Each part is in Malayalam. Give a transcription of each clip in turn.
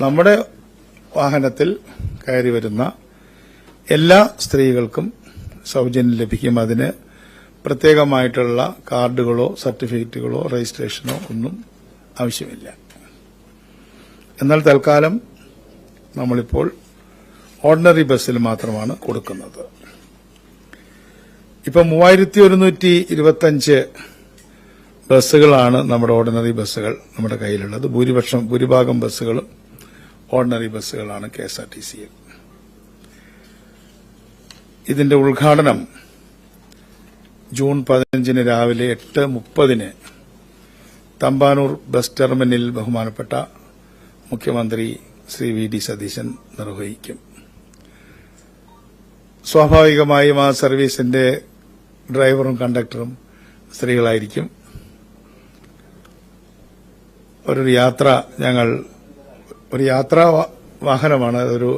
നമ്മുടെ വാഹനത്തിൽ കയറി വരുന്ന എല്ലാ സ്ത്രീകൾക്കും സൌജന്യം ലഭിക്കും. അതിന് പ്രത്യേകമായിട്ടുള്ള കാർഡുകളോ സർട്ടിഫിക്കറ്റുകളോ രജിസ്ട്രേഷനോ ഒന്നും ആവശ്യമില്ല. എന്നാൽ തൽക്കാലം നമ്മളിപ്പോൾ ഓർഡിനറി ബസ്സിൽ മാത്രമാണ് കൊടുക്കുന്നത്. ഇപ്പൊ 3125 ബസ്സുകളാണ് നമ്മുടെ ഓർഡിനറി ബസ്സുകൾ നമ്മുടെ കയ്യിലുള്ളത്. ഭൂരിഭാഗം ബസ്സുകളും ഓർഡിനറി ബസ്സുകളാണ് കെഎസ്ആർടിസിയിൽ. ഇതിന്റെ ഉദ്ഘാടനം ജൂൺ 15 രാവിലെ 8:30 തമ്പാനൂർ ബസ് ടെർമിനലിൽ ബഹുമാനപ്പെട്ട മുഖ്യമന്ത്രി ശ്രീ വി ഡി സതീശൻ നിർവഹിക്കും. സ്വാഭാവികമായും ആ സർവീസിന്റെ ഡ്രൈവറും കണ്ടക്ടറും സ്ത്രീകളായിരിക്കും. ഒരു യാത്രാ വാഹനമാണ്. അതൊരു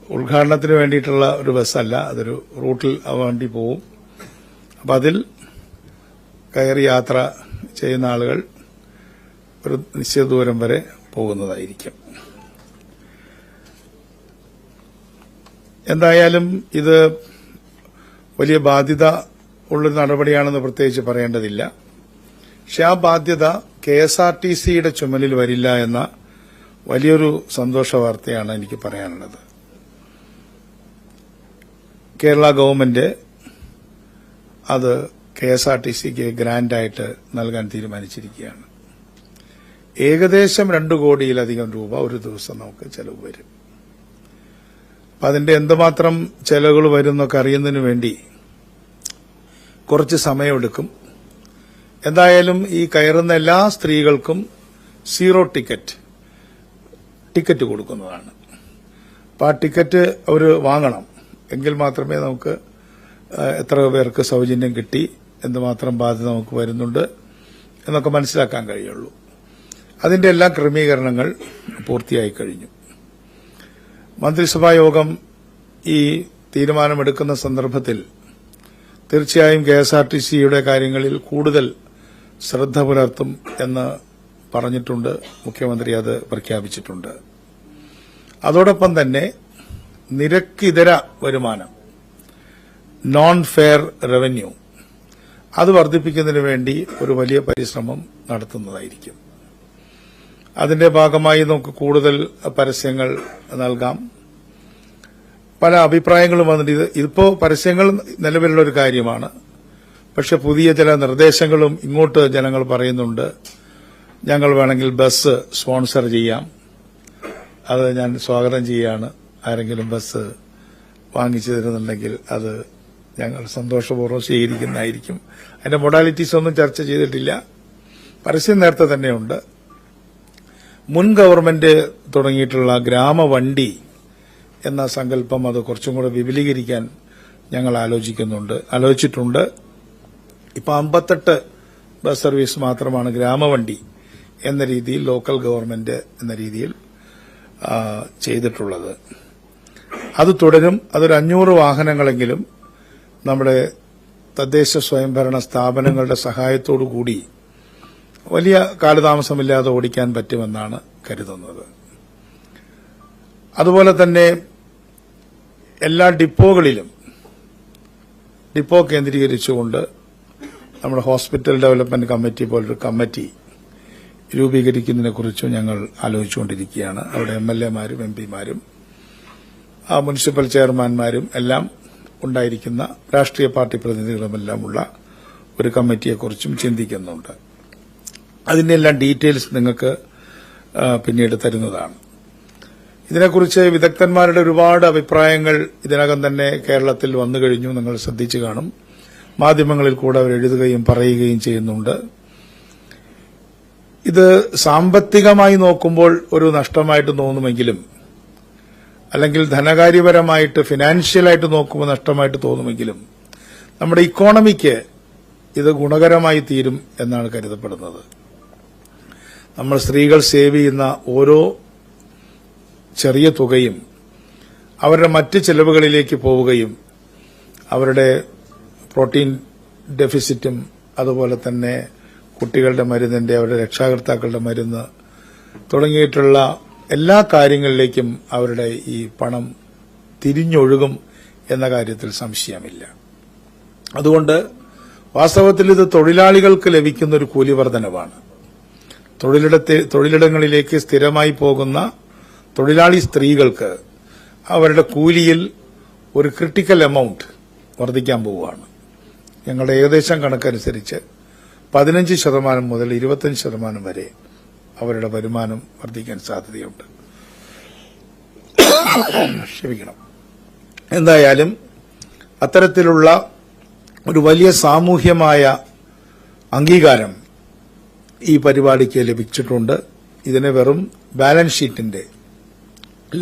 ഉദ്ഘാടനത്തിന് വേണ്ടിയിട്ടുള്ള ഒരു ബസ്സല്ല. അതൊരു റൂട്ടിൽ വേണ്ടി പോവും. അപ്പം അതിൽ കയറി യാത്ര ചെയ്യുന്ന ആളുകൾ ഒരു നിശ്ചിത ദൂരം വരെ പോകുന്നതായിരിക്കും. എന്തായാലും ഇത് വലിയ ബാധ്യത ഉള്ളൊരു നടപടിയാണെന്ന് പ്രത്യേകിച്ച് പറയേണ്ടതില്ല. പക്ഷെ ആ ബാധ്യത കെഎസ്ആർടിസിയുടെ ചുമലിൽ വരില്ല എന്ന വലിയൊരു സന്തോഷ വാർത്തയാണ് എനിക്ക് പറയാനുള്ളത്. കേരള ഗവൺമെന്റ് അത് കെഎസ്ആർടിസിക്ക് ഗ്രാന്റായിട്ട് നൽകാൻ തീരുമാനിച്ചിരിക്കുകയാണ്. ഏകദേശം 2 കോടിയിലധികം രൂപ ഒരു ദിവസം നമുക്ക് ചെലവ് വരും. അപ്പം അതിന്റെ എന്തുമാത്രം ചെലവുകൾ വരും എന്നൊക്കെ അറിയുന്നതിന് വേണ്ടി കുറച്ച് സമയമെടുക്കും. എന്തായാലും ഈ കയറുന്ന എല്ലാ സ്ത്രീകൾക്കും 0 ടിക്കറ്റ് കൊടുക്കുന്നതാണ്. അപ്പം ആ ടിക്കറ്റ് അവർ വാങ്ങണം. എങ്കിൽ മാത്രമേ നമുക്ക് എത്ര പേർക്ക് സൌജന്യം കിട്ടി, എന്തുമാത്രം ബാധ്യത നമുക്ക് വരുന്നുണ്ട് എന്നൊക്കെ മനസ്സിലാക്കാൻ കഴിയുള്ളൂ. അതിന്റെ എല്ലാ ക്രമീകരണങ്ങൾ പൂർത്തിയായി കഴിഞ്ഞു. മന്ത്രിസഭാ യോഗം ഈ തീരുമാനമെടുക്കുന്ന സന്ദർഭത്തിൽ തീർച്ചയായും കെഎസ്ആർടിസിയുടെ കാര്യങ്ങളിൽ കൂടുതൽ ശ്രദ്ധ പുലർത്തും എന്ന് പറഞ്ഞിട്ടുണ്ട്. മുഖ്യമന്ത്രി അത് പ്രഖ്യാപിച്ചിട്ടുണ്ട്. അതോടൊപ്പം തന്നെ നിരക്കിതര വരുമാനം, നോൺ ഫെയർ റവന്യൂ, അത് വർദ്ധിപ്പിക്കുന്നതിന് വേണ്ടി ഒരു വലിയ പരിശ്രമം നടത്തുന്നതായിരിക്കും. അതിന്റെ ഭാഗമായി നമുക്ക് കൂടുതൽ പരസ്യങ്ങൾ നൽകാം. പല അഭിപ്രായങ്ങളും വന്നിട്ട് ഇതിപ്പോ പരസ്യങ്ങൾ നിലവിലുള്ള ഒരു കാര്യമാണ്. പക്ഷെ പുതിയ ചില നിർദ്ദേശങ്ങളും ഇങ്ങോട്ട് ജനങ്ങൾ പറയുന്നുണ്ട്. ഞങ്ങൾ വേണമെങ്കിൽ ബസ് സ്പോൺസർ ചെയ്യാം. അത് ഞാൻ സ്വാഗതം ചെയ്യാണ്. ആരെങ്കിലും ബസ് വാങ്ങിച്ചു തരുന്നുണ്ടെങ്കിൽ അത് ഞങ്ങൾ സന്തോഷപൂർവ്വം സ്വീകരിക്കുന്നതായിരിക്കും. അതിന്റെ മൊഡാലിറ്റീസ് ഒന്നും ചർച്ച ചെയ്തിട്ടില്ല. പരസ്യം നേരത്തെ തന്നെയുണ്ട്. മുൻ ഗവൺമെന്റ് തുടങ്ങിയിട്ടുള്ള ഗ്രാമവണ്ടി എന്ന സങ്കല്പം അത് കുറച്ചും കൂടെ വിപുലീകരിക്കാൻ ഞങ്ങൾ ആലോചിച്ചിട്ടുണ്ട്. ഇപ്പൊ 58 ബസ് സർവീസ് മാത്രമാണ് ഗ്രാമവണ്ടി എന്ന രീതിയിൽ, ലോക്കൽ ഗവൺമെന്റ് എന്ന രീതിയിൽ ചെയ്തിട്ടുള്ളത്. അത് തുടരും. അതൊരു 500 വാഹനങ്ങളെങ്കിലും നമ്മുടെ തദ്ദേശ സ്വയംഭരണ സ്ഥാപനങ്ങളുടെ സഹായത്തോടുകൂടി വലിയ കാലതാമസമില്ലാതെ ഓടിക്കാൻ പറ്റുമെന്നാണ് കരുതുന്നത്. അതുപോലെ തന്നെ എല്ലാ ഡിപ്പോകളിലും ഡിപ്പോ കേന്ദ്രീകരിച്ചുകൊണ്ട് നമ്മുടെ ഹോസ്പിറ്റൽ ഡെവലപ്മെന്റ് കമ്മിറ്റി പോലൊരു കമ്മിറ്റി രൂപീകരിക്കുന്നതിനെക്കുറിച്ചും ഞങ്ങൾ ആലോചിച്ചുകൊണ്ടിരിക്കുകയാണ്. അവിടെ എംഎൽഎമാരും എംപിമാരും മുനിസിപ്പൽ ചെയർമാൻമാരും എല്ലാം ഉണ്ടായിരിക്കുന്ന രാഷ്ട്രീയ പാർട്ടി പ്രതിനിധികളുമെല്ലാമുള്ള ഒരു കമ്മിറ്റിയെക്കുറിച്ചും ചിന്തിക്കുന്നുണ്ട്. അതിന്റെ എല്ലാം ഡീറ്റെയിൽസ് നിങ്ങൾക്ക് പിന്നീട് തരുന്നതാണ്. ഇതിനെക്കുറിച്ച് വിദഗ്ധന്മാരുടെ ഒരുപാട് അഭിപ്രായങ്ങൾ ഇതിനകം തന്നെ കേരളത്തിൽ വന്നു കഴിഞ്ഞു. നിങ്ങൾ ശ്രദ്ധിച്ചു കാണും. മാധ്യമങ്ങളിൽ കൂടെ അവർ എഴുതുകയും പറയുകയും ചെയ്യുന്നുണ്ട്. ഇത് സാമ്പത്തികമായി നോക്കുമ്പോൾ ഒരു നഷ്ടമായിട്ട് തോന്നുമെങ്കിലും, അല്ലെങ്കിൽ ധനകാര്യപരമായിട്ട് ഫിനാൻഷ്യലായിട്ട് നോക്കുമ്പോൾ നഷ്ടമായിട്ട് തോന്നുമെങ്കിലും, നമ്മുടെ ഇക്കോണമിക്ക് ഇത് ഗുണകരമായി തീരും എന്നാണ് കരുതപ്പെടുന്നത്. നമ്മൾ സ്ത്രീകൾ സേവ് ചെയ്യുന്ന ഓരോ ചെറിയ തുകയും അവരുടെ മറ്റ് ചെലവുകളിലേക്ക് പോവുകയും അവരുടെ പ്രോട്ടീൻ ഡെഫിസിറ്റും അതുപോലെ തന്നെ കുട്ടികളുടെ മരുന്നിന്റെ, അവരുടെ രക്ഷാകർത്താക്കളുടെ മരുന്ന് തുടങ്ങിയിട്ടുള്ള എല്ലാ കാര്യങ്ങളിലേക്കും അവരുടെ ഈ പണം തിരിഞ്ഞൊഴുകും എന്ന കാര്യത്തിൽ സംശയമില്ല. അതുകൊണ്ട് വാസ്തവത്തിൽ ഇത് തൊഴിലാളികൾക്ക് ലഭിക്കുന്ന ഒരു കൂലി വർധനവാണ്. തൊഴിലിടങ്ങളിലേക്ക് സ്ഥിരമായി പോകുന്ന തൊഴിലാളി സ്ത്രീകൾക്ക് അവരുടെ കൂലിയിൽ ഒരു ക്രിട്ടിക്കൽ എമൌണ്ട് വർദ്ധിക്കാൻ പോവുകയാണ്. ഞങ്ങളുടെ ഏകദേശം കണക്കനുസരിച്ച് 15% മുതൽ 25% വരെ അവരുടെ വരുമാനം വർദ്ധിക്കാൻ സാധ്യതയുണ്ട്. ക്ഷമിക്കണം. എന്തായാലും അത്തരത്തിലുള്ള ഒരു വലിയ സാമൂഹ്യമായ അംഗീകാരം ഈ പരിപാടിക്ക് ലഭിച്ചിട്ടുണ്ട്. ഇതിനെ വെറും ബാലൻസ് ഷീറ്റിന്റെ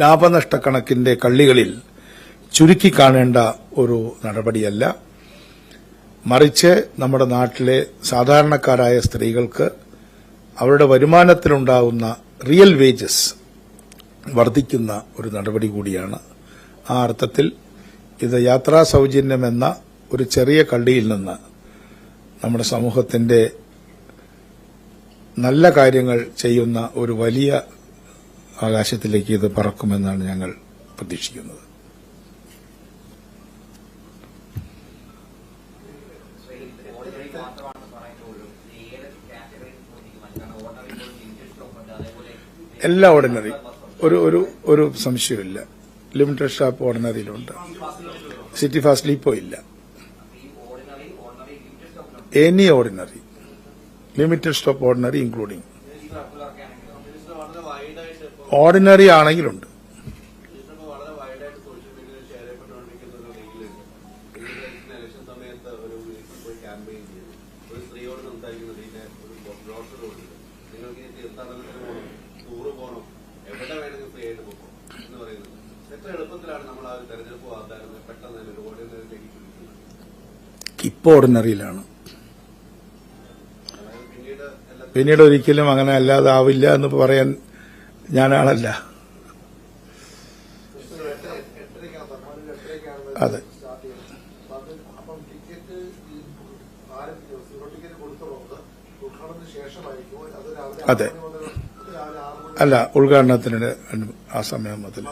ലാഭനഷ്ടക്കണക്കിന്റെ കള്ളികളിൽ ചുരുക്കി കാണേണ്ട ഒരു നടപടിയല്ല. മറിച്ച് നമ്മുടെ നാട്ടിലെ സാധാരണക്കാരായ സ്ത്രീകൾക്ക് അവരുടെ വരുമാനത്തിലുണ്ടാകുന്ന റിയൽ വേജസ് വർദ്ധിക്കുന്ന ഒരു നടപടി കൂടിയാണ്. ആ അർത്ഥത്തിൽ ഇത് യാത്രാ സൌജന്യമെന്ന ഒരു ചെറിയ കള്ളിയിൽ നിന്ന് നമ്മുടെ സമൂഹത്തിന്റെ നല്ല കാര്യങ്ങൾ ചെയ്യുന്ന ഒരു വലിയ ആകാശത്തിലേക്ക് ഇത് പറക്കുമെന്നാണ് ഞങ്ങൾ പ്രതീക്ഷിക്കുന്നത്. എല്ലാ ഓർഡിനറി ഒരു സംശയമില്ല. ലിമിറ്റഡ് സ്റ്റോപ്പ് ഓർഡിനറിയിലുണ്ട്. സിറ്റി ഫാസ്റ്റിൽ ഇപ്പോൾ ഇല്ല. Any ordinary, limited stop ordinary including ordinary ആണെങ്കിലുണ്ട്. ഇപ്പോൾ ഓർഡിനറിയിലാണ്. പിന്നീട് ഒരിക്കലും അങ്ങനെ അല്ലാതെ ആവില്ല എന്ന് പറയാൻ ഞാനാണല്ല. അതെ, അതെ, അല്ല, ഉദ്ഘാടനത്തിന് ആ സമയം മുതൽ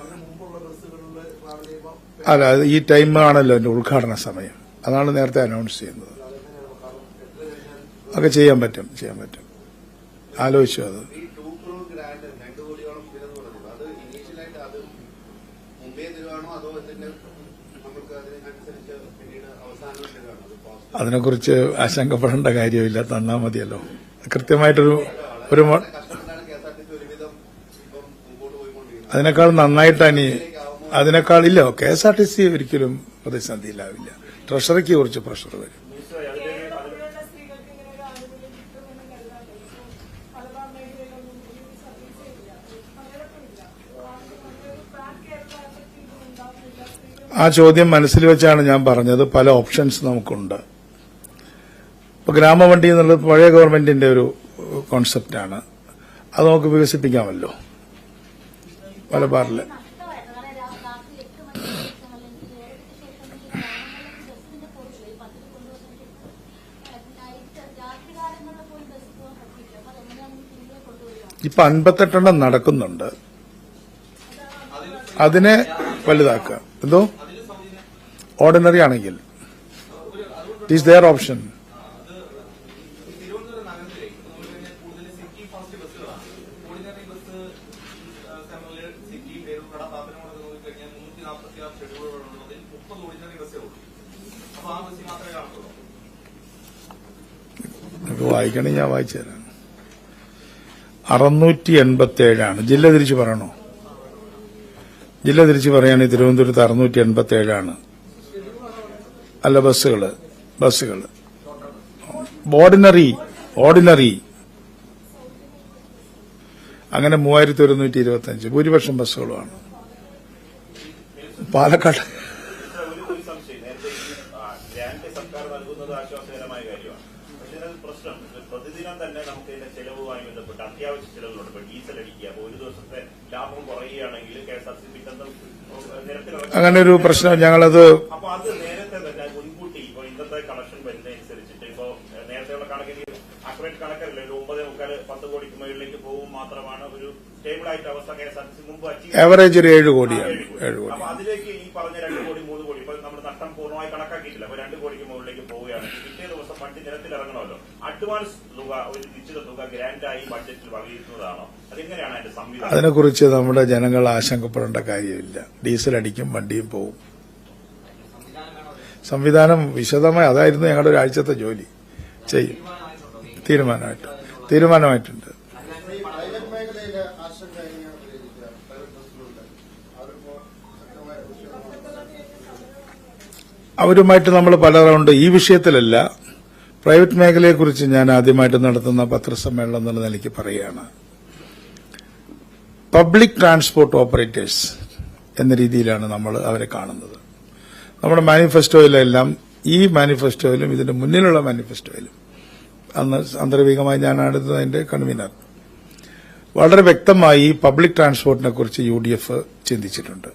അല്ല, ഈ ടൈമാണല്ലോ എന്റെ ഉദ്ഘാടന സമയം. അതാണ് നേരത്തെ അനൗൺസ് ചെയ്യുന്നത്. ഒക്കെ ചെയ്യാൻ പറ്റും. ആലോചിച്ചു അത്. അതിനെക്കുറിച്ച് ആശങ്കപ്പെടേണ്ട കാര്യമില്ല. തന്നാ മതിയല്ലോ. കൃത്യമായിട്ടൊരു അതിനേക്കാൾ നന്നായിട്ടാണ് അതിനേക്കാൾ ഇല്ല. KSRTC ഒരിക്കലും പ്രതിസന്ധിയിലാവില്ല. ട്രഷറിക്ക് കുറച്ച് പ്രഷർ വരും. ആ ചോദ്യം മനസ്സിൽ വെച്ചാണ് ഞാൻ പറഞ്ഞത്. പല ഓപ്ഷൻസ് നമുക്കുണ്ട്. ഇപ്പൊ ഗ്രാമവണ്ടി എന്നുള്ളത് പഴയ ഗവൺമെന്റിന്റെ ഒരു കോൺസെപ്റ്റാണ്. അത് നമുക്ക് വികസിപ്പിക്കാമല്ലോ. മലബാറില് ഇപ്പൊ 58 നടക്കുന്നുണ്ട്. അതിനെ വലുതാക്കുക. എന്തോ ഓർഡിനറി ആണെങ്കിൽ ഈസ് ദെയർ ഓപ്ഷൻ. വായിക്കണേ, ഞാൻ വായിച്ചു തരാം. 687 ജില്ല തിരിച്ച് പറയണോ? ജില്ല തിരിച്ച് പറയുകയാണെങ്കിൽ തിരുവനന്തപുരത്ത് 687 അല്ല, ബസ്സുകൾ ഓർഡിനറി അങ്ങനെ 3125 ഭൂരിപക്ഷം ബസ്സുകളുമാണ്. പാലക്കാട് പ്രതിദിനം തന്നെ നമുക്ക് ഇതിന്റെ ചെലവുമായി ബന്ധപ്പെട്ട് അത്യാവശ്യ ചെലവുകളുണ്ട്. ഇപ്പൊ ഡീസൽ അടിക്കുക, അപ്പൊ ഒരു ദിവസത്തെ ലാഭം കുറയുകയാണെങ്കിൽ KSRTC അങ്ങനെ ഒരു പ്രശ്നം ഞങ്ങളത് അപ്പൊ അത് നേരത്തെ തന്നെ മുൻകൂട്ടി ഇപ്പൊ ഇന്നത്തെ കളക്ഷൻ വരുന്നതനുസരിച്ചിട്ട് ഇപ്പൊ നേരത്തെയുള്ള കണക്കിന് ആക്യുറേറ്റ് കണക്കല്ല, 9.25 10 കോടിക്ക് മുകളിലേക്ക് പോകും മാത്രമാണ് ഒരു സ്റ്റേബിൾ ആയിട്ട് അവസ്ഥ KSRTC മുമ്പ് ആവറേജ് ഒരു 7 കോടിയാണ്. അപ്പൊ അതിലേക്ക് ഈ പറഞ്ഞ 2 കോടി 3 കോടി ഇപ്പൊ നമ്മുടെ നഷ്ടം പൂർണ്ണമായി കണക്കാക്കിയിട്ടില്ല. അപ്പൊ 2 കോടിക്ക് മുകളിലേക്ക് പോവുകയാണ്. പിറ്റേ ദിവസം വണ്ടി നിരത്തിലിറങ്ങണമല്ലോ. അഡ്വാൻസ് തുക, ഒരു നിശ്ചിത തുക ഗ്രാന്റായി ബഡ്ജറ്റിൽ വകയിരുത്തുന്നതാണോ? അതെങ്ങനെയാണ് അതിന്റെ സംവിധാനം? അതിനെക്കുറിച്ച് നമ്മുടെ ജനങ്ങൾ ആശങ്കപ്പെടേണ്ട കാര്യമില്ല. ഡീസൽ അടിക്കും, വണ്ടിയും പോവും. സംവിധാനം വിശദമായി, അതായിരുന്നു ഞങ്ങളുടെ ഒരാഴ്ചത്തെ ജോലി. ചെയ്യും. തീരുമാനമായിട്ടുണ്ട്. അവരുമായിട്ട് നമ്മൾ പല റൗണ്ട്, ഈ വിഷയത്തിലല്ല, പ്രൈവറ്റ് മേഖലയെക്കുറിച്ച് ഞാൻ ആദ്യമായിട്ട് നടത്തുന്ന പത്രസമ്മേളനം എന്നുള്ള നിലയ്ക്ക് പറയുകയാണ്. പബ്ലിക് ട്രാൻസ്പോർട്ട് ഓപ്പറേറ്റേഴ്സ് എന്ന രീതിയിലാണ് നമ്മൾ അവരെ കാണുന്നത്. നമ്മുടെ മാനിഫെസ്റ്റോയിലെല്ലാം, ഈ മാനിഫെസ്റ്റോയിലും ഇതിന്റെ മുന്നിലുള്ള മാനിഫെസ്റ്റോയിലും, അന്ന് അന്തർവികമായി ഞാനാണ് അതിന്റെ കൺവീനർ, വളരെ വ്യക്തമായി പബ്ലിക് ട്രാൻസ്പോർട്ടിനെ കുറിച്ച് UDF ചിന്തിച്ചിട്ടുണ്ട്.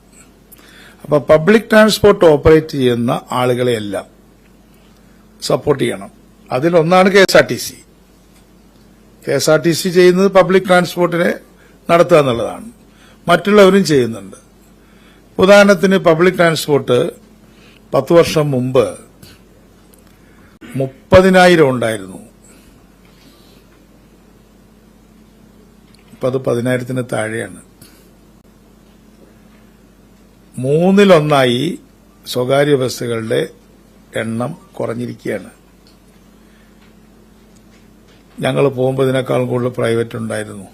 അപ്പൊ പബ്ലിക് ട്രാൻസ്പോർട്ട് ഓപ്പറേറ്റ് ചെയ്യുന്ന ആളുകളെയെല്ലാം സപ്പോർട്ട് ചെയ്യണം. അതിലൊന്നാണ് KSRTC. KSRTC ചെയ്യുന്നത് പബ്ലിക് ട്രാൻസ്പോർട്ടിനെ നടത്തുക എന്നുള്ളതാണ്. മറ്റുള്ളവരും ചെയ്യുന്നുണ്ട്. ഉദാഹരണത്തിന് പബ്ലിക് ട്രാൻസ്പോർട്ട് 10 വർഷം മുമ്പ് 30,000 ഉണ്ടായിരുന്നു. ഇപ്പൊ അത് 10,000-ന് താഴെയാണ്. 1/3 സ്വകാര്യ ബസ്സുകളുടെ എണ്ണം കുറഞ്ഞിരിക്കുകയാണ്. ഞങ്ങൾ പോകുമ്പോൾ ഇതിനേക്കാളും കൂടുതൽ പ്രൈവറ്റ് ഉണ്ടായിരുന്നു.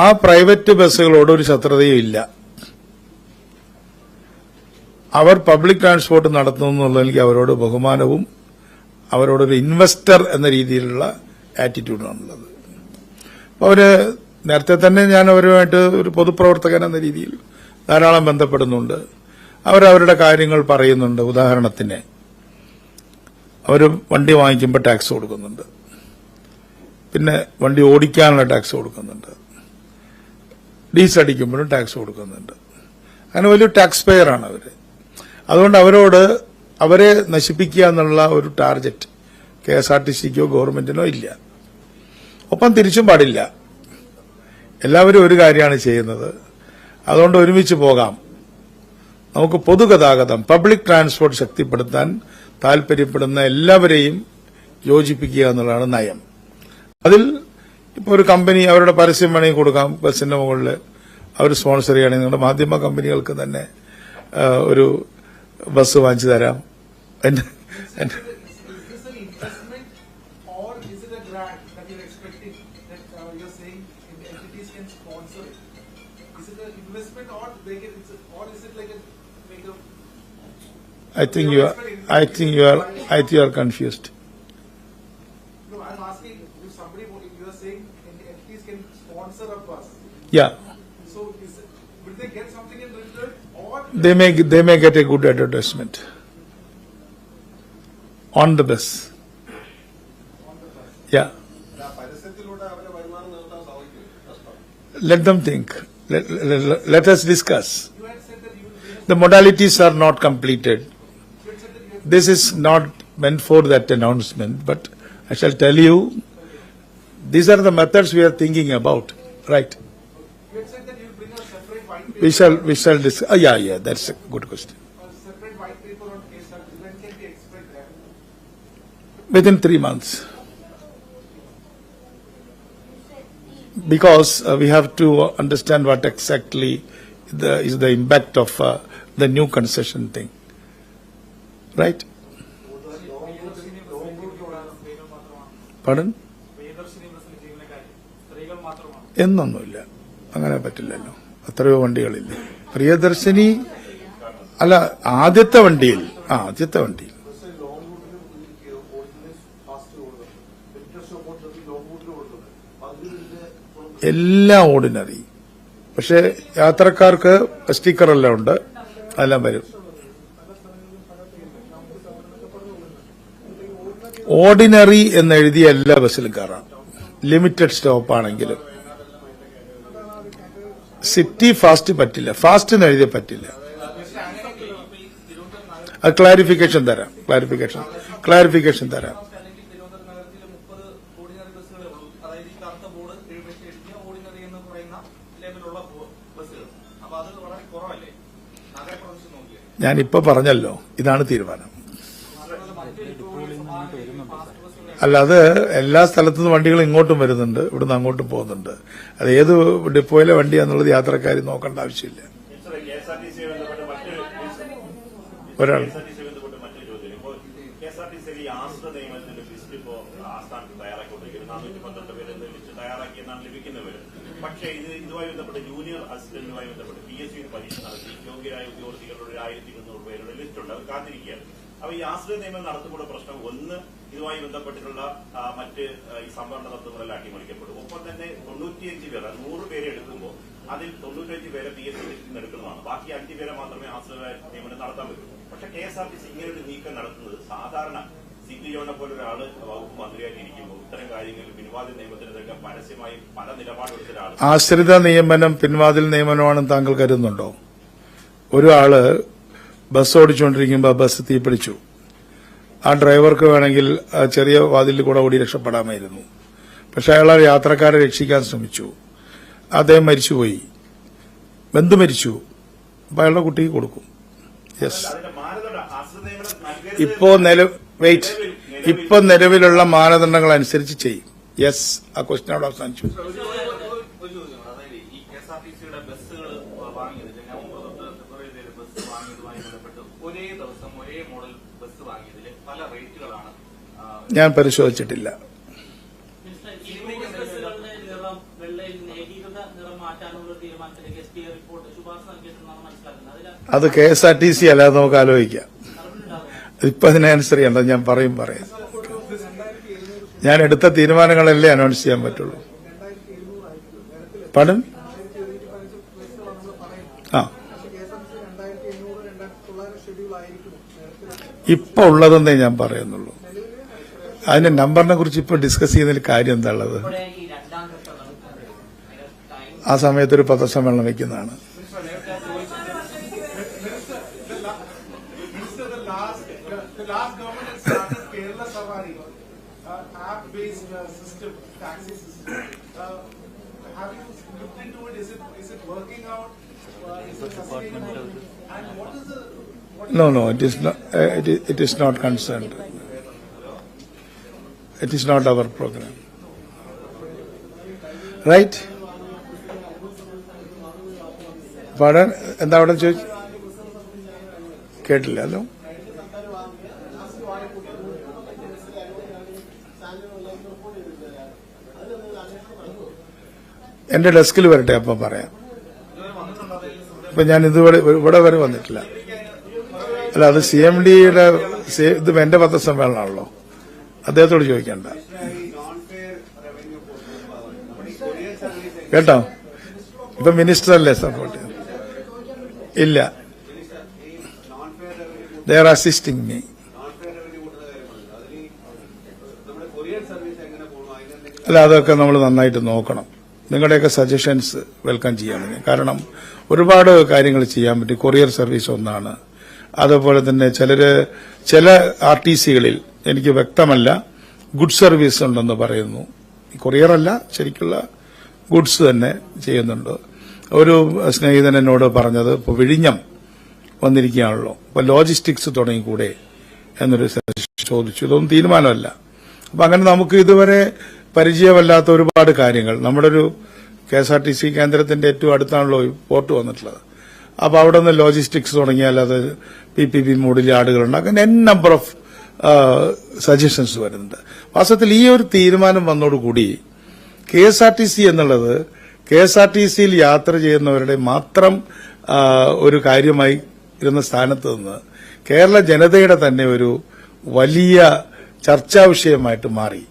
ആ പ്രൈവറ്റ് ബസ്സുകളോട് ഒരു ശത്രുതയും ഇല്ല. അവർ പബ്ലിക് ട്രാൻസ്പോർട്ട് നടത്തുന്നു എന്നുള്ളതെനിക്ക് അവരോട് ബഹുമാനവും അവരോടൊരു ഇൻവെസ്റ്റർ എന്ന രീതിയിലുള്ള ആറ്റിറ്റ്യൂഡാണുള്ളത്. അവര് നേരത്തെ തന്നെ ഞാൻ അവരുമായിട്ട് ഒരു പൊതുപ്രവർത്തകൻ എന്ന രീതിയിൽ ധാരാളം ബന്ധപ്പെടുന്നുണ്ട്. അവരവരുടെ കാര്യങ്ങൾ പറയുന്നുണ്ട്. ഉദാഹരണത്തിന് അവർ വണ്ടി വാങ്ങിക്കുമ്പോൾ ടാക്സ് കൊടുക്കുന്നുണ്ട്, പിന്നെ വണ്ടി ഓടിക്കാനുള്ള ടാക്സ് കൊടുക്കുന്നുണ്ട്, ഡീസൽ അടിക്കുമ്പോഴും ടാക്സ് കൊടുക്കുന്നുണ്ട്. അങ്ങനെ വലിയ ടാക്സ് പെയറാണ് അവർ. അതുകൊണ്ട് അവരെ നശിപ്പിക്കുക എന്നുള്ള ഒരു ടാർഗറ്റ് KSRTCക്കോ ഗവൺമെന്റിനോ ഇല്ല. ഒപ്പം തിരിച്ചും പാടില്ല. എല്ലാവരും ഒരു കാര്യമാണ് ചെയ്യുന്നത്. അതുകൊണ്ട് ഒരുമിച്ച് പോകാം. നമുക്ക് പൊതുഗതാഗതം, പബ്ലിക് ട്രാൻസ്പോർട്ട് ശക്തിപ്പെടുത്താൻ താൽപര്യപ്പെടുന്ന എല്ലാവരെയും യോജിപ്പിക്കുക എന്നുള്ളതാണ് നയം. അതിൽ ഇപ്പോൾ ഒരു കമ്പനി അവരുടെ പരസ്യം വേണമെങ്കിൽ കൊടുക്കാം. ബസിന്റെ മുകളിൽ അവർ സ്പോൺസർ ചെയ്യുകയാണെങ്കിൽ നിങ്ങളുടെ മാധ്യമ കമ്പനികൾക്ക് തന്നെ ഒരു ബസ് വാങ്ങിച്ചു തരാം. I think you are confused. No, I'm asking if somebody, you are saying entities can sponsor a bus. Yeah. So will they get something in return, or They may get a good advertisement on the bus. Yeah. Let them think. Let us discuss. you had said that you will bring The modalities are not completed. This is not meant for that announcement, but I shall tell you, these are the methods we are thinking about. Right? you had said that you will bring a separate white paper. We shall discuss. Yeah, that's a good question. A separate white paper on KSRTC. When can we expect that? Within 3 months. Because we have to understand what exactly is the impact of the new concession thing. Right? Pardon? എന്നൊന്നുമില്ല. അങ്ങനെ പറ്റില്ലല്ലോ. അത്രയോ വണ്ടികളില്ല. പ്രിയദർശിനി അല്ല, ആദ്യത്തെ വണ്ടിയിൽ എല്ലാം ഓർഡിനറി. പക്ഷെ യാത്രക്കാർക്ക് സ്റ്റിക്കറെല്ലാം ഉണ്ട്, അതെല്ലാം വരും. ഓർഡിനറി എന്നെഴുതിയ എല്ലാ ബസ്സിലും കയറാം. ലിമിറ്റഡ് സ്റ്റോപ്പ് ആണെങ്കിലും. സിറ്റി ഫാസ്റ്റ് പറ്റില്ല. ഫാസ്റ്റ് എന്ന് എഴുതിയ പറ്റില്ല. അത് ക്ലാരിഫിക്കേഷൻ തരാം. പറയുന്ന ലെവലുള്ള ബസ്സുകൾ. അപ്പൊ അത് വളരെ കുറവല്ലേ നഗരപ്രദേശം നോക്കിയാൽ? ഞാനിപ്പോ പറഞ്ഞല്ലോ, ഇതാണ് തീരുമാനം. അല്ല, അത് എല്ലാ സ്ഥലത്തുനിന്ന് വണ്ടികൾ ഇങ്ങോട്ടും വരുന്നുണ്ട്, ഇവിടുന്ന് അങ്ങോട്ടും പോകുന്നുണ്ട്. അത് ഏത് ഡിപ്പോയിലെ വണ്ടിയാന്നുള്ളത് യാത്രക്കാർ നോക്കേണ്ട ആവശ്യമില്ല. ഒരാൾ മറ്റൊരു ചോദ്യം, ഇപ്പോൾ KSRTC ഈ ആശ്രിത നിയമത്തിന്റെ ലിസ്റ്റ് ഇപ്പോ ആസ്ഥാനത്ത് തയ്യാറാക്കിക്കൊണ്ടിരിക്കുന്നത് 412 പേര് ലിസ്റ്റ് തയ്യാറാക്കിയെന്നാണ് ലഭിക്കുന്ന പേര്. പക്ഷേ ഇതുമായി ബന്ധപ്പെട്ട് ജൂനിയർ അസിസ്റ്റന്റുമായി ബന്ധപ്പെട്ട് PSU പരീക്ഷ നടത്തി യോഗ്യരായ ഉദ്യോഗാർത്ഥികളുടെ 1300 പേരുടെ ലിസ്റ്റുണ്ട്, അവർ കാത്തിരിക്കുകയാണ്. അപ്പൊ ഈ ആശ്രിത നിയമം നടത്തുമ്പോൾ പ്രശ്നം ഒന്ന്, ഇതുമായി ബന്ധപ്പെട്ടിട്ടുള്ള മറ്റ് ഈ സംവരണ തത്വങ്ങളെല്ലാം അട്ടിമറിക്കപ്പെടും. ഒപ്പം തന്നെ 95 പേർ 100 പേരെ എടുക്കുമ്പോൾ അതിൽ 95 പേരെ PSC ലിസ്റ്റിൽ നിന്ന് എടുക്കുന്നതാണ്. ബാക്കി 5 പേരെ മാത്രമേ ആശ്രിത നിയമനം നടത്താൻ പറ്റൂ. പക്ഷെ KSRTC ഇങ്ങനൊരു നീക്കം നടത്തുന്നത് സാധാരണ CP ജോണിനെ പോലെ ഒരാള് വകുപ്പ് മന്ത്രിയായിട്ട് ഇരിക്കുമ്പോൾ ഇത്തരം കാര്യങ്ങളിൽ പിൻവാതിൽ നിയമത്തിനെതിരെ പരസ്യമായി പല നിലപാടെടുത്ത ഒരാൾ. ആശ്രിത നിയമനം പിൻവാതിൽ നിയമനമാണെന്ന് താങ്കൾ കരുതുന്നുണ്ടോ? ഒരാള് ബസ് ഓടിച്ചുകൊണ്ടിരിക്കുമ്പോൾ ബസ് തീപിടിച്ചു, ആ ഡ്രൈവർക്ക് വേണമെങ്കിൽ ചെറിയ വാതിലിൽ കൂടെ ഓടി രക്ഷപ്പെടാമായിരുന്നു. പക്ഷെ അയാൾ യാത്രക്കാരെ രക്ഷിക്കാൻ ശ്രമിച്ചു, അദ്ദേഹം മരിച്ചുപോയി, ബന്ധു മരിച്ചു, അപ്പൊ അയാളുടെ കുട്ടിക്ക് കൊടുക്കും. യെസ്, ഇപ്പോ നിലവിലുള്ള മാനദണ്ഡങ്ങൾ അനുസരിച്ച് ചെയ്യും. യെസ്, ആ ക്വസ്റ്റ്യൻ അവിടെ അവസാനിച്ചു. അതായത് ഈ KSRTCയുടെ ബസ്സുകൾ വാങ്ങിയതിൽ നവംബർ തൊട്ട് ഫെബ്രുവരി വരെ ബസ് വാങ്ങിയതുമായി ബന്ധപ്പെട്ട് ഒരേ ദിവസം ഒരേ മോഡൽ ബസ് വാങ്ങിയതിൽ പല റേറ്റുകളാണ്. ഞാൻ പരിശോധിച്ചിട്ടില്ല. അത് KSRTC അല്ലാതെ നമുക്ക് ആലോചിക്കാം. ഇപ്പൊ അതിനെ ആൻസർ ചെയ്യണ്ട, ഞാൻ പറയാം. ഞാൻ എടുത്ത തീരുമാനങ്ങളല്ലേ അനൗൺസ് ചെയ്യാൻ പറ്റുള്ളൂ. പടം ഇപ്പൊ ഉള്ളതെന്നേ ഞാൻ പറയുന്നുള്ളൂ. അതിന്റെ നമ്പറിനെ കുറിച്ച് ഇപ്പൊ ഡിസ്കസ് ചെയ്യുന്നതിൽ കാര്യം എന്താ ഉള്ളത്? ആ സമയത്തൊരു പത്രസമ്മേളനം വെക്കുന്നതാണ്. No, it is not concerned. It is not our program. Right? Pardon? എന്താ അവിടെ ചോദിച്ചു? കേട്ടില്ലല്ലോ. എന്റെ ഡെസ്കിൽ വരട്ടെ, അപ്പൊ പറയാം. ഇപ്പൊ ഞാൻ ഇവിടെ വരെ വന്നിട്ടില്ല. അല്ല, അത് CMDയുടെ ഇത് എന്റെ പത്രസമ്മേളനമാണല്ലോ, അദ്ദേഹത്തോട് ചോദിക്കണ്ട കേട്ടോ. ഇപ്പൊ മിനിസ്റ്റർ അല്ലേ സപ്പോർട്ട് ചെയ്യുന്നത്? ഇല്ല, they are assisting me. അല്ല, അതൊക്കെ നമ്മൾ നന്നായിട്ട് നോക്കണം. നിങ്ങളുടെയൊക്കെ സജഷൻസ് വെൽക്കം ചെയ്യാൻ. കാരണം ഒരുപാട് കാര്യങ്ങൾ ചെയ്യാൻ പറ്റും. കൊറിയർ സർവീസ് ഒന്നാണ്. അതുപോലെ തന്നെ ചില RTCകളിൽ എനിക്ക് വ്യക്തമല്ല, ഗുഡ് സർവീസ് ഉണ്ടെന്ന് പറയുന്നു. കൊറിയർ അല്ല, ശരിക്കുള്ള ഗുഡ്സ് തന്നെ ചെയ്യുന്നുണ്ട്. ഒരു സ്നേഹിതൻ എന്നോട് പറഞ്ഞത്, ഇപ്പോൾ വിഴിഞ്ഞം വന്നിരിക്കുകയാണല്ലോ, ഇപ്പൊ ലോജിസ്റ്റിക്സ് തുടങ്ങിക്കൂടെ എന്നൊരു ചോദിച്ചു. ഇതൊന്നും തീരുമാനമല്ല. അപ്പൊ അങ്ങനെ നമുക്ക് ഇതുവരെ പരിചയമല്ലാത്ത ഒരുപാട് കാര്യങ്ങൾ, നമ്മുടെ ഒരു KSRTC കേന്ദ്രത്തിന്റെ ഏറ്റവും അടുത്താണല്ലോ ഈ പോർട്ട് വന്നിട്ടുള്ളത്. അപ്പൊ അവിടെ നിന്ന് ലോജിസ്റ്റിക്സ് തുടങ്ങിയാൽ അത് PPP മോഡിലെ ആടുകളുണ്ട്. അങ്ങനെ നമ്പർ ഓഫ് സജഷൻസ് വരുന്നുണ്ട്. വാസ്തവത്തിൽ ഈ ഒരു തീരുമാനം വന്നതോടുകൂടി KSRTC എന്നുള്ളത് KSRTCയിൽ യാത്ര ചെയ്യുന്നവരുടെ മാത്രം ഒരു കാര്യമായി ഇരുന്ന സ്ഥാനത്ത് നിന്ന് കേരള ജനതയുടെ തന്നെ ഒരു വലിയ ചർച്ചാ വിഷയമായിട്ട് മാറി.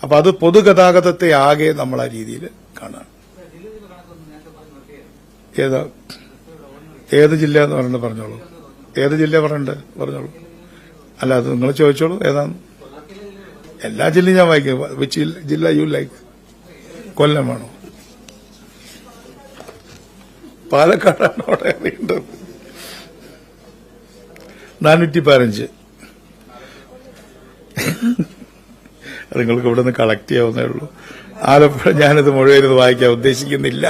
അപ്പൊ അത് പൊതുഗതാഗതത്തെ ആകെ നമ്മൾ ആ രീതിയിൽ കാണാം. ഏത് ജില്ല എന്ന് പറഞ്ഞിട്ട് പറഞ്ഞോളൂ. ഏത് ജില്ല പറഞ്ഞോളൂ. അല്ല, അത് നിങ്ങൾ ചോദിച്ചോളൂ ഏതാന്ന്. എല്ലാ ജില്ലയും ഞാൻ വായിക്കും. വിച്ച് ജില്ല യു ലൈക്ക്? കൊല്ലമാണോ? പാലക്കാടാണ് അവിടെ അറിയേണ്ടത്. 415. അത് നിങ്ങൾക്ക് ഇവിടെ നിന്ന് കളക്ട് ചെയ്യാവുന്നേ ഉള്ളൂ. ആലപ്പുഴ ഞാനിത് മുഴുവൻ വായിക്കാൻ ഉദ്ദേശിക്കുന്നില്ല.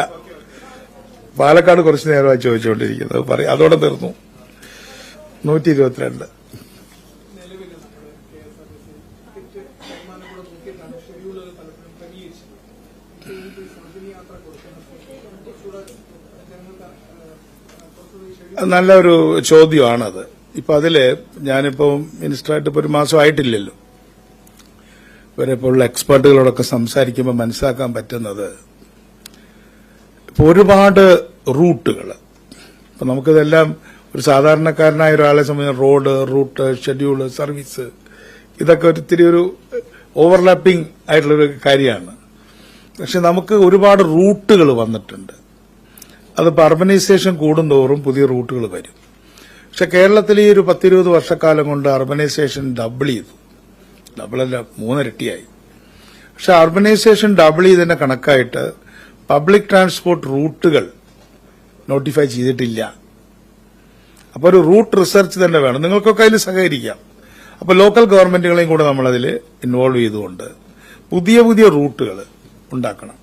പാലക്കാട് കുറച്ചു നേരമായി ചോദിച്ചുകൊണ്ടിരിക്കുന്നത് പറയും, അതോടെ തീർന്നു. 122. നല്ലൊരു ചോദ്യമാണത്. ഇപ്പൊ അതില് ഞാനിപ്പോ മിനിസ്റ്ററായിട്ട് ഇപ്പൊ 1 മാസമായിട്ടില്ലല്ലോ. ഇവരെപ്പോലുള്ള എക്സ്പേർട്ടുകളോടൊക്കെ സംസാരിക്കുമ്പോൾ മനസ്സിലാക്കാൻ പറ്റുന്നത് ഇപ്പൊ ഒരുപാട് റൂട്ടുകൾ, ഇപ്പൊ നമുക്കിതെല്ലാം ഒരു സാധാരണക്കാരനായ ഒരാളെ സംബന്ധിച്ച് റോഡ്, റൂട്ട്, ഷെഡ്യൂള്, സർവീസ്, ഇതൊക്കെ ഒത്തിരി ഒരു ഓവർലാപ്പിംഗ് ആയിട്ടുള്ളൊരു കാര്യമാണ്. പക്ഷെ നമുക്ക് ഒരുപാട് റൂട്ടുകൾ വന്നിട്ടുണ്ട്. അതിപ്പോൾ അർബനൈസേഷൻ കൂടുന്തോറും പുതിയ റൂട്ടുകൾ വരും. പക്ഷെ കേരളത്തിൽ ഈ ഒരു 10-20 വർഷക്കാലം കൊണ്ട് അർബനൈസേഷൻ ഡബിൾ ചെയ്തു. ഡബിളല്ല, 3 ഇരട്ടിയായി. പക്ഷെ അർബനൈസേഷൻ ഡബിൾ ചെയ്തതിന്റെ കണക്കായിട്ട് പബ്ലിക് ട്രാൻസ്പോർട്ട് റൂട്ടുകൾ നോട്ടിഫൈ ചെയ്തിട്ടില്ല. അപ്പോൾ ഒരു റൂട്ട് റിസർച്ച് തന്നെ വേണം. നിങ്ങൾക്കൊക്കെ അതിൽ സഹകരിക്കാം. അപ്പോൾ ലോക്കൽ ഗവൺമെന്റുകളെയും കൂടെ നമ്മളതിൽ ഇൻവോൾവ് ചെയ്തുകൊണ്ട് പുതിയ പുതിയ റൂട്ടുകൾ ഉണ്ടാക്കണം.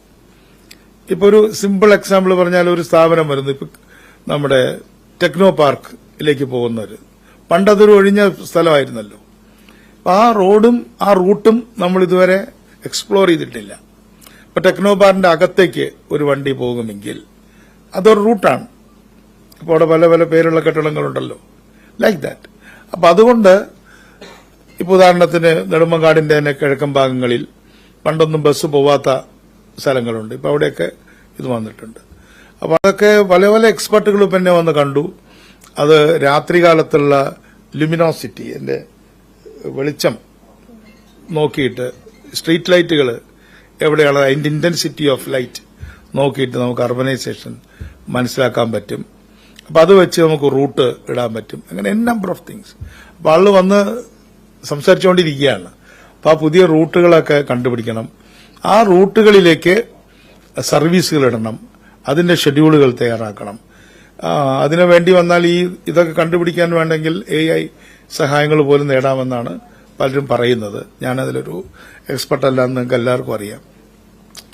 ഇപ്പൊ ഒരു സിമ്പിൾ എക്സാമ്പിൾ പറഞ്ഞാൽ, ഒരു സ്ഥാപനം വരുന്നു, ഇപ്പൊ നമ്മുടെ ടെക്നോ പാർക്കിലേക്ക് പോകുന്നവര്, പണ്ടതൊരു ഒഴിഞ്ഞ സ്ഥലമായിരുന്നല്ലോ. അപ്പൊ ആ റോഡും ആ റൂട്ടും നമ്മൾ ഇതുവരെ എക്സ്പ്ലോർ ചെയ്തിട്ടില്ല. ഇപ്പൊ ടെക്നോ പാർക്കിന്റെ അകത്തേക്ക് ഒരു വണ്ടി പോകുമെങ്കിൽ അതൊരു റൂട്ടാണ്. അപ്പോൾ അവിടെ പല പല പേരുള്ള കെട്ടിടങ്ങളുണ്ടല്ലോ, ലൈക്ക് ദാറ്റ്. അപ്പൊ അതുകൊണ്ട് ഇപ്പൊ ഉദാഹരണത്തിന് നെടുമങ്ങാടിന്റെ തന്നെ കിഴക്കൻ ഭാഗങ്ങളിൽ പണ്ടൊന്നും ബസ് പോവാത്ത സ്ഥലങ്ങളുണ്ട്. ഇപ്പൊ അവിടെയൊക്കെ ഇത് വന്നിട്ടുണ്ട്. അപ്പൊ അതൊക്കെ പല പല എക്സ്പെർട്ടുകൾ പിന്നെ വന്ന് കണ്ടു. അത് രാത്രികാലത്തുള്ള ലുമിനോസിറ്റി, എന്റെ വെളിച്ചം നോക്കിയിട്ട്, സ്ട്രീറ്റ് ലൈറ്റുകൾ എവിടെയാണ്, അതിന്റെ ഇന്റൻസിറ്റി ഓഫ് ലൈറ്റ് നോക്കിയിട്ട് നമുക്ക് അർബനൈസേഷൻ മനസ്സിലാക്കാൻ പറ്റും. അപ്പൊ അത് വെച്ച് നമുക്ക് റൂട്ട് ഇടാൻ പറ്റും. അങ്ങനെ നമ്പർ ഓഫ് തിങ്സ്. അപ്പൊ ആള് വന്ന് സംസാരിച്ചുകൊണ്ടിരിക്കുകയാണ്. അപ്പൊ ആ പുതിയ റൂട്ടുകളൊക്കെ കണ്ടുപിടിക്കണം. ആ റൂട്ടുകളിലേക്ക് സർവീസുകൾ ഇടണം, അതിന്റെ ഷെഡ്യൂളുകൾ തയ്യാറാക്കണം. അതിനു വേണ്ടി വന്നാൽ ഇതൊക്കെ കണ്ടുപിടിക്കാൻ വേണ്ടെങ്കിൽ AI സഹായങ്ങൾ പോലും നേടാമെന്നാണ് പലരും പറയുന്നത്. ഞാനതിലൊരു എക്സ്പെർട്ട് അല്ലാന്ന് നിങ്ങൾക്ക് എല്ലാവർക്കും അറിയാം.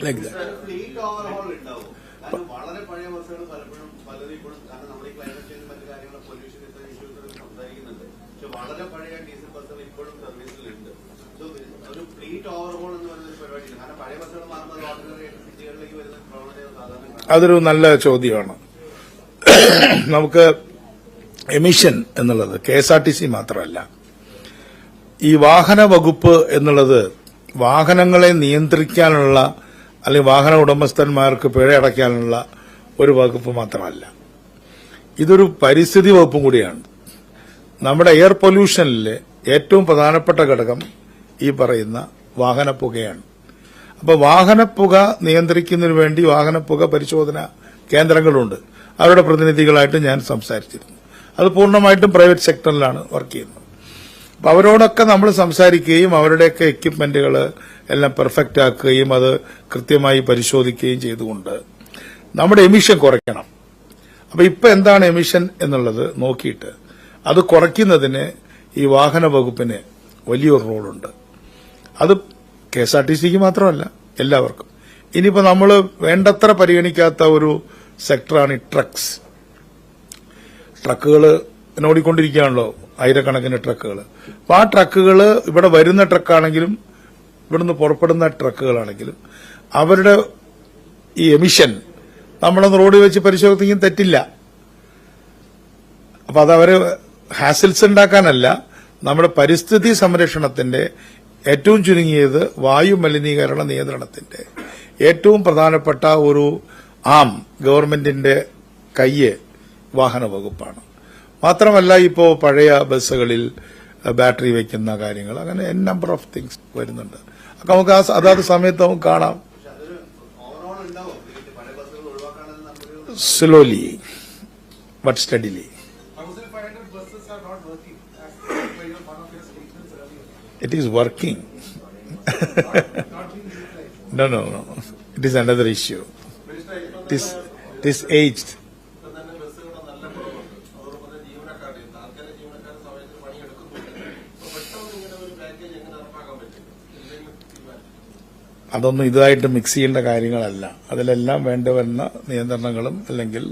Like that. വളരെ പഴയ ബസ്സുകൾ പലപ്പോഴും പലരും ഇപ്പോഴും, കാരണം നമ്മുടെ ഈ ക്ലൈമറ്റ് ചേഞ്ച് മറ്റു കാര്യങ്ങൾ, പൊല്യൂഷൻ ഇത്തരം ഇഷ്യൂസ് സംസാരിക്കുന്നുണ്ട്. പക്ഷെ വളരെ പഴയ ഡീസൽ ബസ്സുകൾ ഇപ്പോഴും സർവീസിലുണ്ട്. സോ ഒരു ഫ്ലീറ്റ് ഓവർഹോൾ എന്ന് പറയുന്ന പരിപാടിയില്ല. കാരണം പഴയ ബസ്സുകൾ മാറുന്നത് ഓർഡിനറി സിറ്റികളിലേക്ക് വരുന്ന പ്രവണതയാണ് സാധാരണ. അതൊരു നല്ല ചോദ്യമാണ്. നമുക്ക് എമിഷൻ എന്നുള്ളത് KSRTC മാത്രമല്ല, ഈ വാഹന വകുപ്പ് എന്നുള്ളത് വാഹനങ്ങളെ നിയന്ത്രിക്കാനുള്ള അല്ലെങ്കിൽ വാഹന ഉടമസ്ഥന്മാർക്ക് പിഴ അടയ്ക്കാനുള്ള ഒരു വകുപ്പ് മാത്രമല്ല, ഇതൊരു പരിസ്ഥിതി വകുപ്പും കൂടിയാണ്. നമ്മുടെ എയർ പൊല്യൂഷനിലെ ഏറ്റവും പ്രധാനപ്പെട്ട ഘടകം ഈ പറയുന്ന വാഹനപ്പുകയാണ്. അപ്പോൾ വാഹനപ്പുക നിയന്ത്രിക്കുന്നതിന് വേണ്ടി വാഹനപ്പുക പരിശോധന കേന്ദ്രങ്ങളുണ്ട്. അവരുടെ പ്രതിനിധികളായിട്ട് ഞാൻ സംസാരിച്ചിരുന്നു. അത് പൂർണ്ണമായിട്ടും പ്രൈവറ്റ് സെക്ടറിലാണ് വർക്ക് ചെയ്യുന്നത്. അപ്പൊ അവരോടൊക്കെ നമ്മൾ സംസാരിക്കുകയും അവരുടെയൊക്കെ എക്യുപ്മെന്റുകൾ എല്ലാം പെർഫെക്റ്റ് ആക്കുകയും അത് കൃത്യമായി പരിശോധിക്കുകയും ചെയ്തുകൊണ്ട് നമ്മുടെ എമിഷൻ കുറയ്ക്കണം. അപ്പൊ ഇപ്പൊ എന്താണ് എമിഷൻ എന്നുള്ളത് നോക്കിയിട്ട് അത് കുറയ്ക്കുന്നതിന് ഈ വാഹന വകുപ്പിന് വലിയൊരു റോളുണ്ട്. അത് KSRTCക്ക് മാത്രമല്ല, എല്ലാവർക്കും. ഇനിയിപ്പോ നമ്മൾ വേണ്ടത്ര പരിഗണിക്കാത്ത ഒരു സെക്ടറാണ് ഈ ട്രക്സ്. ട്രക്കുകൾ ഓടിക്കൊണ്ടിരിക്കുകയാണല്ലോ, ആയിരക്കണക്കിന് ട്രക്കുകൾ. അപ്പൊ ആ ട്രക്കുകൾ ഇവിടെ വരുന്ന ട്രക്കാണെങ്കിലും ഇവിടുന്ന് പുറപ്പെടുന്ന ട്രക്കുകളാണെങ്കിലും അവരുടെ ഈ എമിഷൻ നമ്മളൊന്ന് റോഡിൽ വെച്ച് പരിശോധിക്കും തെറ്റില്ല. അപ്പൊ അതവര് ഹാസിൽസ് ഉണ്ടാക്കാനല്ല, നമ്മുടെ പരിസ്ഥിതി സംരക്ഷണത്തിന്റെ ഏറ്റവും ചുരുങ്ങിയത് വായു മലിനീകരണ നിയന്ത്രണത്തിന്റെ ഏറ്റവും പ്രധാനപ്പെട്ട ഒരു ഗവൺമെന്റിന്റെ കയ്യ് വാഹന വകുപ്പാണ്. മാത്രമല്ല ഇപ്പോ പഴയ ബസ്സുകളിൽ ബാറ്ററി വയ്ക്കുന്ന കാര്യങ്ങൾ, അങ്ങനെ നമ്പർ ഓഫ് തിങ്സ് വരുന്നുണ്ട്. അപ്പൊ നമുക്ക് അതാത് സമയത്ത് നമുക്ക് കാണാം. Slowly but steadily. It is working. No. It is another issue. It is aged. അതൊന്നും ഇതായിട്ട് മിക്സ് ചെയ്യേണ്ട കാര്യങ്ങളല്ല. അതിലെല്ലാം വേണ്ടിവരുന്ന നിയന്ത്രണങ്ങളും അല്ലെങ്കിൽ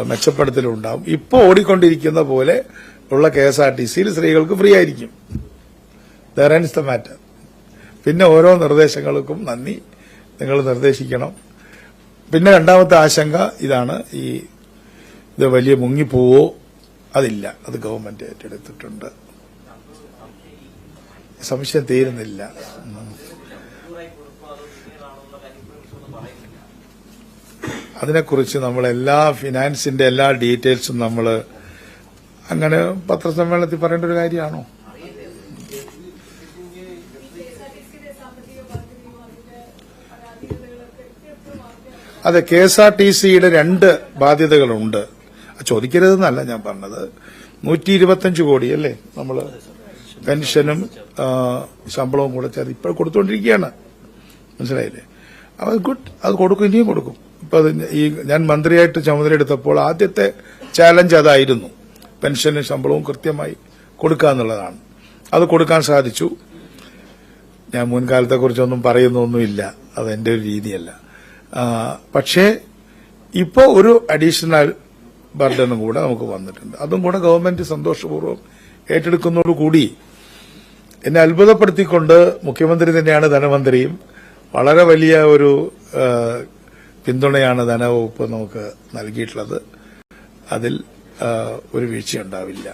മെച്ചപ്പെടുത്തലും ഉണ്ടാവും. ഇപ്പോൾ ഓടിക്കൊണ്ടിരിക്കുന്ന പോലെ ഉള്ള KSRTCയിൽ സ്ത്രീകൾക്ക് ഫ്രീ ആയിരിക്കും. There ends the matter. പിന്നെ ഓരോ നിർദ്ദേശങ്ങൾക്കും നന്ദി, നിങ്ങൾ നിർദ്ദേശിക്കണം. പിന്നെ രണ്ടാമത്തെ ആശങ്ക ഇതാണ്, ഇത് വലിയ മുങ്ങിപ്പോവോ? അതില്ല, അത് ഗവൺമെന്റ് ഏറ്റെടുത്തിട്ടുണ്ട്. സംശയം തീരുന്നില്ല. അതിനെക്കുറിച്ച് നമ്മൾ ഫിനാൻസിന്റെ എല്ലാ ഡീറ്റെയിൽസും നമ്മൾ അങ്ങനെ പത്രസമ്മേളനത്തിൽ പറയേണ്ട ഒരു കാര്യമാണോ? അതെ, KSRTCയുടെ 2 ബാധ്യതകളുണ്ട്. ചോദിക്കരുതെന്നല്ല ഞാൻ പറഞ്ഞത്. 125 കോടി അല്ലേ നമ്മൾ പെൻഷനും ശമ്പളവും കൂടെ ചേർത്ത് ഇപ്പോൾ കൊടുത്തുകൊണ്ടിരിക്കുകയാണ്. മനസ്സിലായില്ലേ? അത് ഗുഡ്, അത് കൊടുക്കും, ഇനിയും കൊടുക്കും. ഇപ്പൊ ഞാൻ മന്ത്രിയായിട്ട് ചുമതലയെടുത്തപ്പോൾ ആദ്യത്തെ ചാലഞ്ച് അതായിരുന്നു, പെൻഷനും ശമ്പളവും കൃത്യമായി കൊടുക്കുക എന്നുള്ളതാണ്. അത് കൊടുക്കാൻ സാധിച്ചു. ഞാൻ മുൻകാലത്തെക്കുറിച്ചൊന്നും പറയുന്നൊന്നുമില്ല, അതെന്റെ ഒരു രീതിയല്ല. പക്ഷേ ഇപ്പോൾ ഒരു അഡീഷണൽ ബർഡനും കൂടെ നമുക്ക് വന്നിട്ടുണ്ട്. അതും കൂടെ ഗവൺമെന്റ് സന്തോഷപൂർവ്വം ഏറ്റെടുക്കുന്നതോടുകൂടി എന്നെ അത്ഭുതപ്പെടുത്തിക്കൊണ്ട് മുഖ്യമന്ത്രി തന്നെയാണ് ധനമന്ത്രിയും. വളരെ വലിയ ഒരു പിന്തുണയാണ് ധനവകുപ്പ് നമുക്ക് നൽകിയിട്ടുള്ളത്. അതിൽ ഒരു വീഴ്ചയുണ്ടാവില്ല.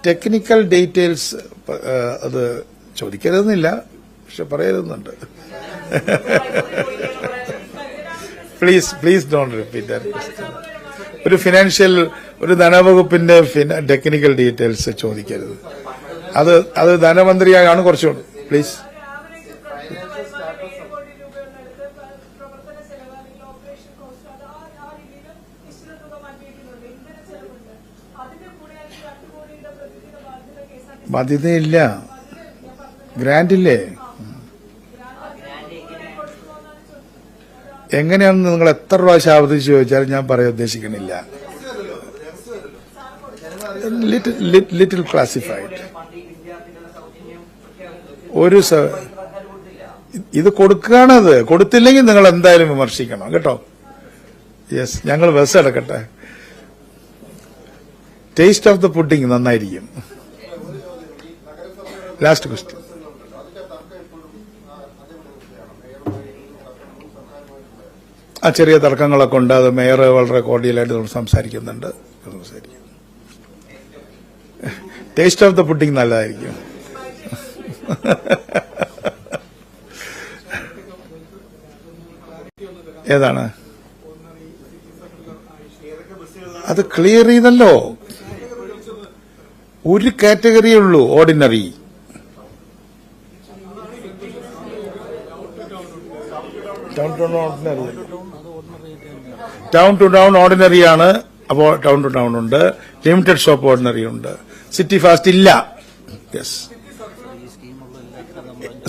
ടെക്നിക്കൽ ഡീറ്റെയിൽസ് അത് ചോദിക്കരുതെന്നില്ല, പക്ഷെ പറയരുന്നുണ്ട്. Please don't repeat that question. ഒരു ധനവകുപ്പിന്റെ ടെക്നിക്കൽ ഡീറ്റെയിൽസ് ചോദിക്കരുത്. അത് ധനമന്ത്രിയാണ് കുറച്ചുകൂടി. പ്ലീസ്. ബാധ്യതയില്ല, ഗ്രാന്റില്ലേ? എങ്ങനെയാണെന്ന് നിങ്ങൾ എത്ര പ്രാവശ്യം ആവർത്തിച്ച് ചോദിച്ചാലും ഞാൻ പറയാൻ ഉദ്ദേശിക്കണില്ല. Little classified. ഇത് കൊടുക്കുകയാണത്. കൊടുത്തില്ലെങ്കിൽ നിങ്ങൾ എന്തായാലും വിമർശിക്കണം കേട്ടോ. യെസ്, ഞങ്ങൾ ബസ് എടുക്കട്ടെ. ടേസ്റ്റ് ഓഫ് ദ പുഡിംഗ് നന്നായിരിക്കും. Last question. ചെറിയ തർക്കങ്ങളൊക്കെ ഉണ്ട്. അത് മേയർ വളരെ കോർഡിയലായിട്ട് നമ്മൾ സംസാരിക്കുന്നുണ്ട്. ടേസ്റ്റ് ഓഫ് ദ പുഡിംഗ് നല്ലതായിരിക്കും. ഏതാണ്? അത് ക്ലിയർ ചെയ്തല്ലോ. ഒരു കാറ്റഗറിയേ ഉള്ളൂ, ordinary. Town to town ordinary ആണ്. അപ്പോൾ ടൗൺ ടു ടൗൺ ഉണ്ട്, ലിമിറ്റഡ് ഷോപ്പ് ഓർഡിനറി ഉണ്ട്, സിറ്റി ഫാസ്റ്റ് ഇല്ല. യെസ്,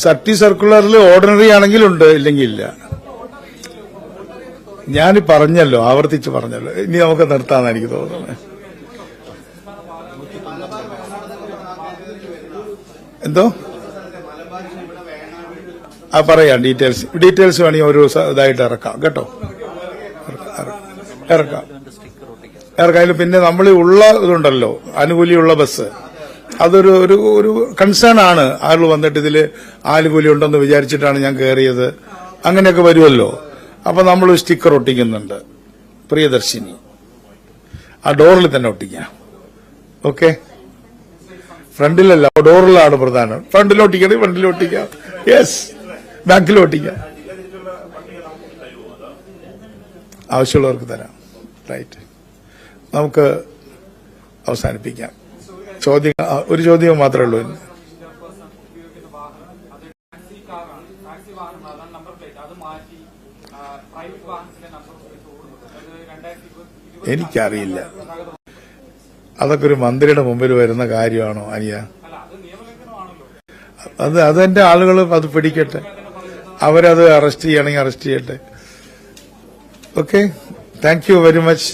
സിറ്റി സർക്കുലറിൽ ഓർഡിനറി ആണെങ്കിലുണ്ട്, ഇല്ലെങ്കിൽ ഇല്ല. ഞാൻ പറഞ്ഞല്ലോ, ആവർത്തിച്ച് പറഞ്ഞല്ലോ. ഇനി നമുക്ക് നിർത്താമെന്ന് എനിക്ക് തോന്നുന്നത്. എന്തോ പറയാം. ഡീറ്റെയിൽസ് വേണമെങ്കിൽ ഒരു ഇതായിട്ട് ഇറക്കാം കേട്ടോ. ഇറക്കാം. പിന്നെ നമ്മൾ ഉള്ള ഇതുണ്ടല്ലോ, ആനുകൂല്യമുള്ള ബസ്, അതൊരു ഒരു കൺസേൺ ആണ്. ആളുകൾ വന്നിട്ട് ഇതിൽ ആനുകൂല്യം ഉണ്ടെന്ന് വിചാരിച്ചിട്ടാണ് ഞാൻ കയറിയത്, അങ്ങനെയൊക്കെ വരുമല്ലോ. അപ്പൊ നമ്മൾ സ്റ്റിക്കർ ഒട്ടിക്കുന്നുണ്ട്, പ്രിയദർശിനി. ആ ഡോറിൽ തന്നെ ഒട്ടിക്കാം. ഓക്കെ, ഫ്രണ്ടിലല്ല, ഡോറിലാണ് പ്രധാനം. ഫ്രണ്ടിലൊട്ടിക്കണേ ഫ്രണ്ടിലൊട്ടിക്കാം. യെസ്, ബാക്കിലൊട്ടിക്കാം. ആവശ്യമുള്ളവർക്ക് തരാം. റൈറ്റ്, നമുക്ക് അവസാനിപ്പിക്കാം. ഒരു ചോദ്യം മാത്രമേ ഉള്ളൂ. എനിക്കറിയില്ല, അതൊക്കെ ഒരു മന്ത്രിയുടെ മുമ്പിൽ വരുന്ന കാര്യമാണോ അനിയ? അതെന്റെ ആളുകൾ അത് പിടിക്കട്ടെ, അവരത് അറസ്റ്റ് ചെയ്യണമെങ്കിൽ അറസ്റ്റ് ചെയ്യട്ടെ. Okay, thank you very much.